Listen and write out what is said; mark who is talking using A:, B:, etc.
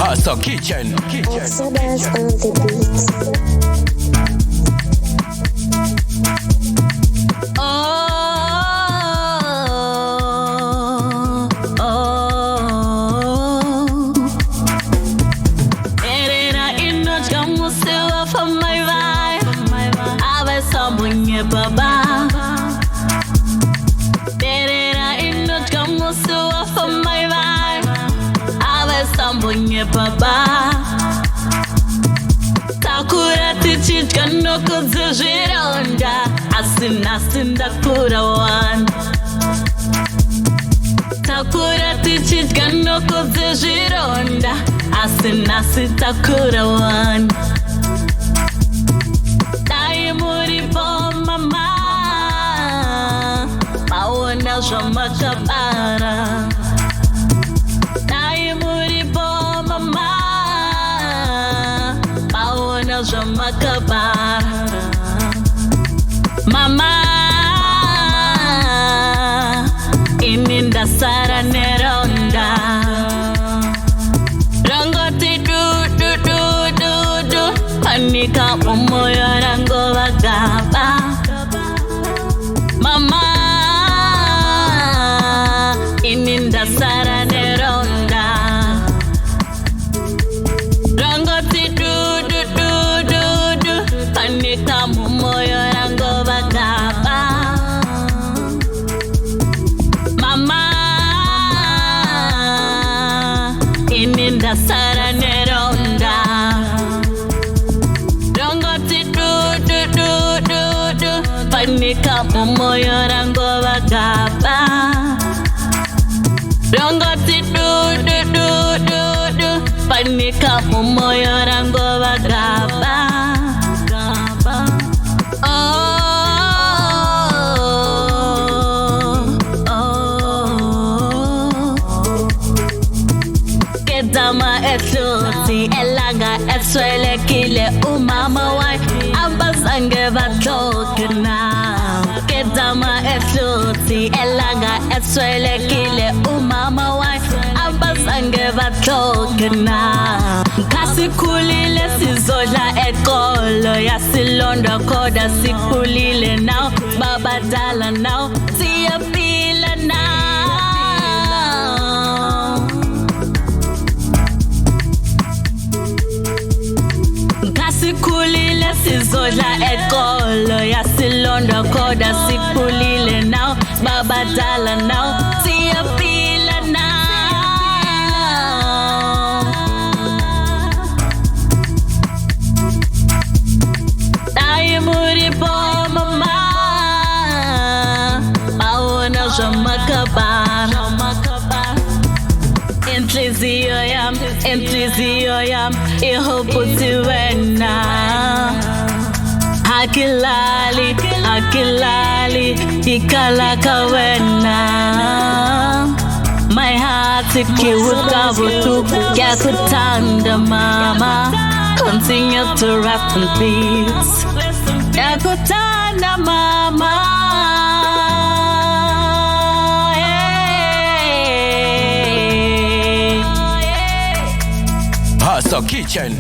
A: Hustle Kitchen.
B: Exodus on the beats.
C: Nherera inoguta musi wafa Amai. Amai sambunye baba. Nherera inoguta musi wafa Amai. Amai sambunye baba. Takura tichitya nokuzvironda asi nhasi ndakura wani. Takura tichitya nokuzvironda asi nhasi takura wani. Dai muripo mama maona zvamakabara. Dai muripo mama maona zvamakabara. Mama ini ndasara neronda. Rangoti du du du du du panika mumoyo rangova gaba. Mama ini ndasara neronda. Rangoti du du du du du panika mumoyo rangova gaba. Mama ini ndasara neronda. Rangoti du du du du du panika mumoyo rangova gaba. Rangoti du du du du du panika mumoyo rangova gaba. Kedama etluti elanga etwelekile umama wai abazange batlokena. Kedama etluti elanga etwelekile umama wai abazange batlokena. Kasikhulile sizodla ekolo yasilonda koda sikhulile now babadala now siyaphila now. Kasikhulile sizodla ekolo yasilonda koda sikhulile now babadala now siyaphila now. Dai muripo mama maona zvamakabara. Inhliziyo yam ihoputhi wena. Hakilali ikalaka wena. My heart ikiwukabutu yakuthanda mama. Continue to rap and beats. Yakuthanda mama.
A: Hustle Kitchen.